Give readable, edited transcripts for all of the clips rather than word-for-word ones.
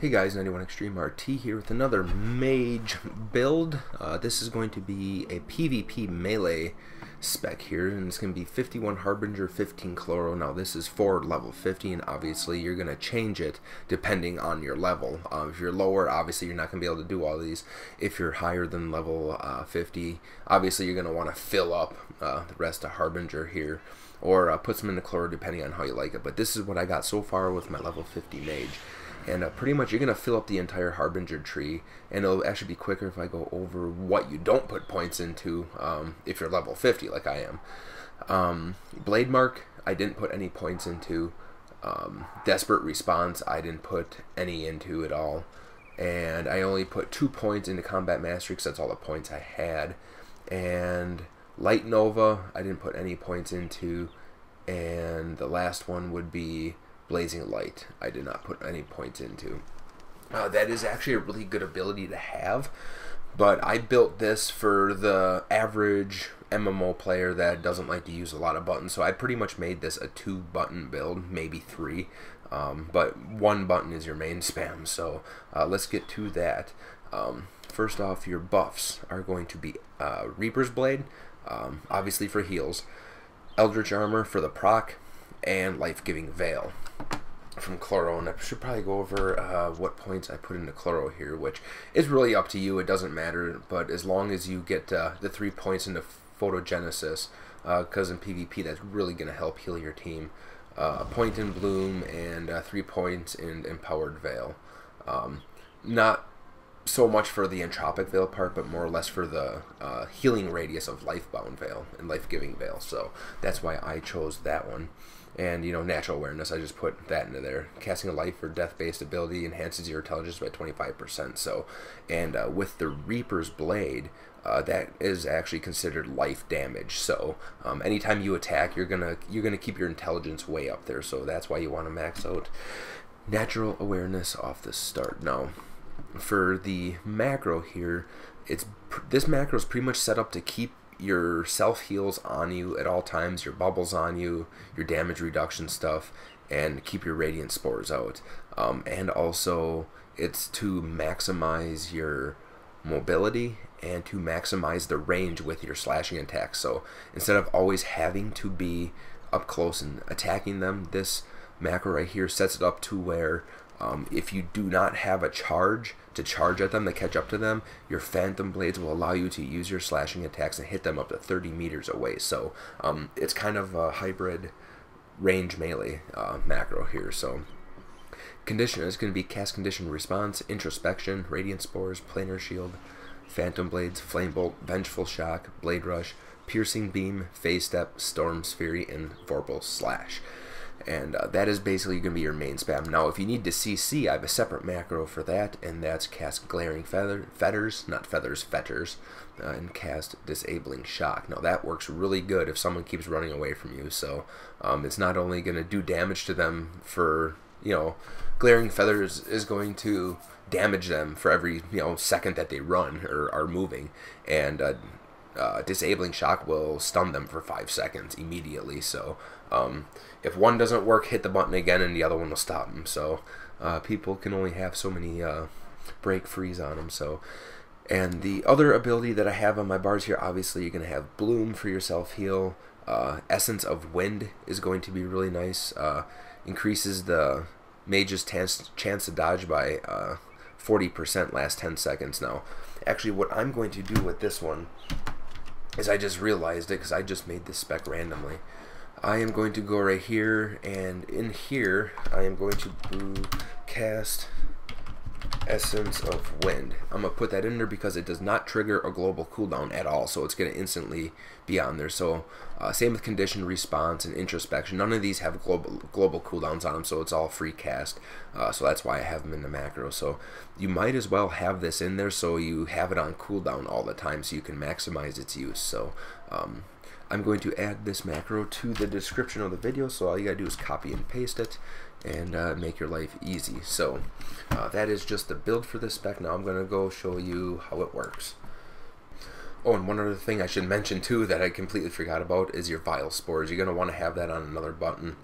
Hey guys, 91 Extreme RT here with another Mage build. This is going to be a PvP melee spec here, and it's going to be 51 Harbinger, 15 Chloro. Now this is for level 50, and obviously you're going to change it depending on your level. If you're lower, obviously you're not going to be able to do all these. If you're higher than level 50, obviously you're going to want to fill up the rest of Harbinger here, or put some into Chloro depending on how you like it. But this is what I got so far with my level 50 Mage. And pretty much you're going to fill up the entire Harbinger tree, and it'll actually be quicker if I go over what you don't put points into if you're level 50 like I am. Blade Mark, I didn't put any points into. Desperate Response, I didn't put any into at all. And I only put 2 points into Combat Mastery because that's all the points I had. And Light Nova, I didn't put any points into. And the last one would be Blazing Light, I did not put any points into. That is actually a really good ability to have, but I built this for the average MMO player that doesn't like to use a lot of buttons, so I pretty much made this a 2-button build, maybe 3, but 1 button is your main spam, so let's get to that. First off, your buffs are going to be Reaper's Blade, obviously for heals, Eldritch Armor for the proc, and Life-Giving Veil from Chloro. And I should probably go over what points I put into Chloro here, which is really up to you. It doesn't matter, but as long as you get the 3 points into Photogenesis, because in PvP that's really going to help heal your team. A point in Bloom and 3 points in Empowered Veil. Not so much for the Entropic Veil part, but more or less for the healing radius of Lifebound Veil and Life-Giving Veil. So that's why I chose that one. And, you know, Natural Awareness, I just put that into there. Casting a life or death-based ability enhances your intelligence by 25%. So, and with the Reaper's Blade, that is actually considered life damage. So, anytime you attack, you're gonna keep your intelligence way up there. So that's why you want to max out Natural Awareness off the start. Now, for the macro here, this macro is pretty much set up to keep your self heals on you at all times, your bubbles on you, your damage reduction stuff, and keep your radiant spores out. And also it's to maximize your mobility and to maximize the range with your slashing attacks. So instead of always having to be up close and attacking them, this macro right here sets it up to where if you do not have a charge to charge at them, to catch up to them, your Phantom Blades will allow you to use your slashing attacks and hit them up to 30 meters away. So it's kind of a hybrid range melee macro here. So condition is going to be Cast Condition Response, Introspection, Radiant Spores, Planar Shield, Phantom Blades, Flame Bolt, Vengeful Shock, Blade Rush, Piercing Beam, Phase Step, Storm Sphere, and Vorpal Slash. And that is basically going to be your main spam. Now, if you need to CC, I have a separate macro for that, and that's Cast Glaring Fetters, not Feathers, Fetters, and Cast Disabling Shock. Now, that works really good if someone keeps running away from you. So, it's not only going to do damage to them for, you know, Glaring Feathers is going to damage them for every, you know, second that they run or are moving, and Disabling Shock will stun them for 5 seconds immediately. So if one doesn't work, hit the button again and the other one will stop them. So people can only have so many break frees on them. So, and the other ability that I have on my bars here, obviously you're going to have Bloom for your self heal. Essence of Wind is going to be really nice. Increases the Mage's chance to dodge by 40% last 10 seconds. Now, actually what I'm going to do with this one is, I just realized it because I just made this spec randomly. I am going to go right here, and in here I am going to cast Essence of Wind. I'm going to put that in there because it does not trigger a global cooldown at all, so it's going to instantly be on there. So same with Condition Response and Introspection. None of these have global cooldowns on them, so it's all free cast. So that's why I have them in the macro. So you might as well have this in there so you have it on cooldown all the time so you can maximize its use. So I'm going to add this macro to the description of the video, so all you gotta do is copy and paste it and make your life easy. So that is just the build for this spec. Now I'm gonna go show you how it works. Oh, and one other thing I should mention too that I completely forgot about is your vile spores. You're going to want to have that on another button.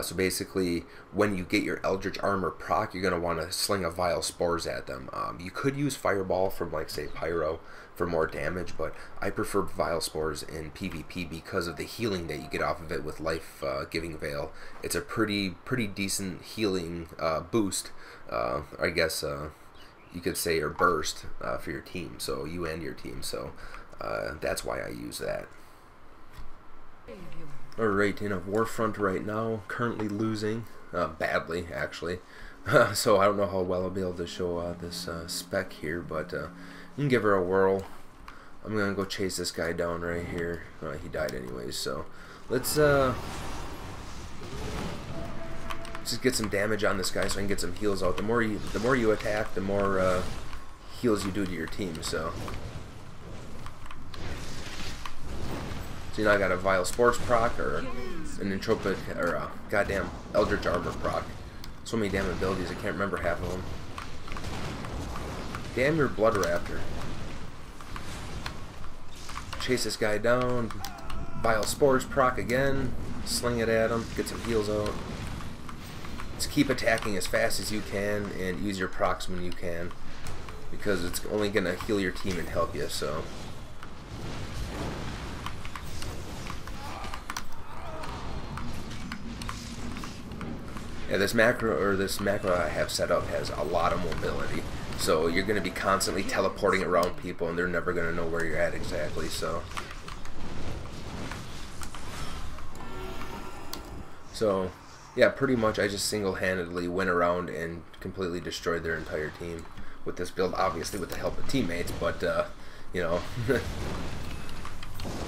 So basically, when you get your Eldritch Armor proc, you're going to want to sling a vile spores at them. You could use Fireball from, like, say, Pyro for more damage, but I prefer vile spores in PvP because of the healing that you get off of it with life-giving veil. It's a pretty decent healing boost, I guess. You could say, or burst for your team, so you and your team. So that's why I use that. Alright, in a Warfront right now, currently losing, badly actually. So I don't know how well I'll be able to show this spec here, but you can give her a whirl. I'm gonna go chase this guy down right here. He died anyways, so let's just get some damage on this guy so I can get some heals out. The more you attack, the more heals you do to your team. So you know, I got a Vile Spores proc or an Entropic or a goddamn Eldritch Armor proc. So many damn abilities, I can't remember half of them. Damn your Blood Raptor. Chase this guy down. Vile Spores proc again. Sling it at him. Get some heals out. Just keep attacking as fast as you can and use your procs when you can, because it's only going to heal your team and help you. So yeah, this macro I have set up has a lot of mobility, so you're going to be constantly teleporting around people and they're never going to know where you're at exactly. So yeah, pretty much I just single-handedly went around and completely destroyed their entire team with this build, obviously with the help of teammates, but you know,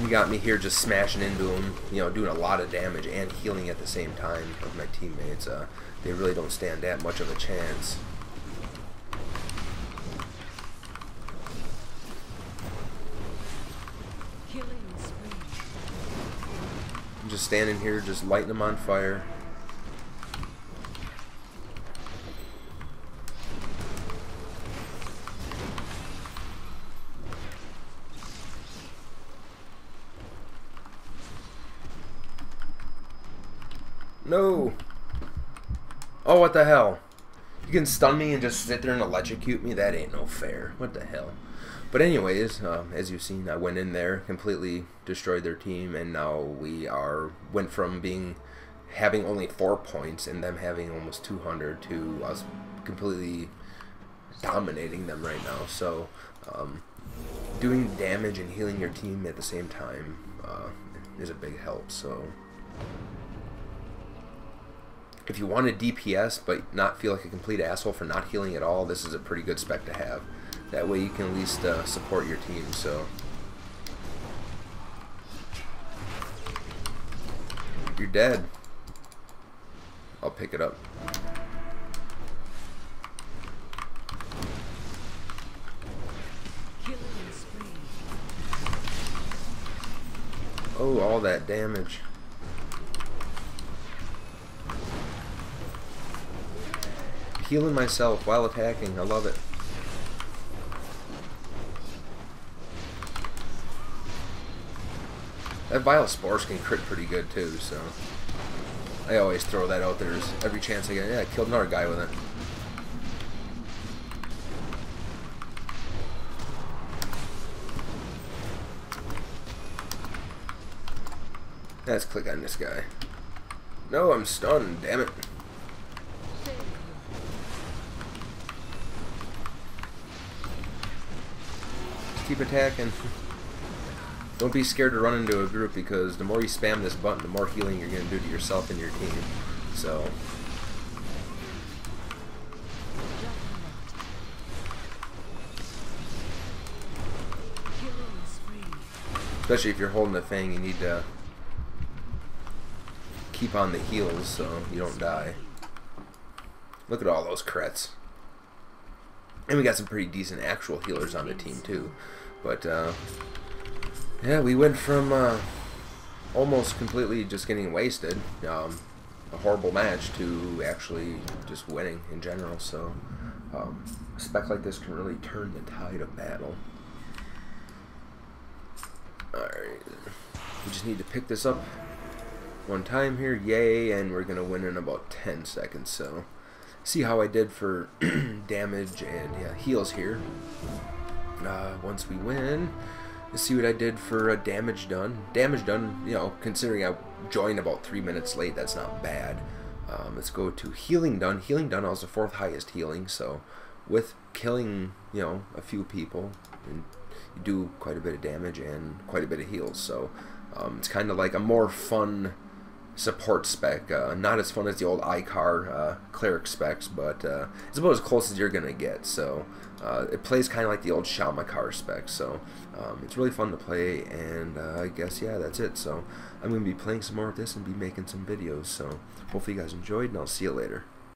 you got me here just smashing into them, you know, doing a lot of damage and healing at the same time of my teammates. They really don't stand that much of a chance. I'm just standing here, just lighting them on fire. No! Oh, what the hell? You can stun me and just sit there and electrocute me? That ain't no fair. What the hell? But anyways, as you've seen, I went in there, completely destroyed their team, and now we went from having only 4 points and them having almost 200 to us completely dominating them right now. So doing damage and healing your team at the same time is a big help. So if you want a DPS but not feel like a complete asshole for not healing at all, this is a pretty good spec to have. That way you can at least support your team. So you're dead. I'll pick it up. Oh, all that damage. Healing myself while attacking. I love it. That Vile Spores can crit pretty good too, so I always throw that out there every chance I get. Yeah, I killed another guy with it. Let's click on this guy. No, I'm stunned, damn it. Keep attacking. Don't be scared to run into a group, because the more you spam this button, the more healing you're going to do to yourself and your team. So especially if you're holding the Fang, you need to keep on the heals so you don't die. Look at all those crits. And we got some pretty decent actual healers on the team too. But yeah, we went from almost completely just getting wasted, a horrible match, to actually just winning in general. So a spec like this can really turn the tide of battle. Alright, we just need to pick this up one time here, yay, and we're gonna win in about 10 seconds. So see how I did for damage and yeah, heals here. Once we win, let's see what I did for damage done. Damage done, you know, considering I joined about 3 minutes late, that's not bad. Let's go to healing done. Healing done, I was the 4th highest healing, so with killing, you know, a few people, and you do quite a bit of damage and quite a bit of heals. So it's kind of like a more fun support spec, not as fun as the old iCar cleric specs, but it's about as close as you're gonna get. So it plays kind of like the old Shamakar spec, so it's really fun to play, and I guess, yeah, that's it. So I'm gonna be playing some more of this and be making some videos, so hopefully you guys enjoyed, and I'll see you later.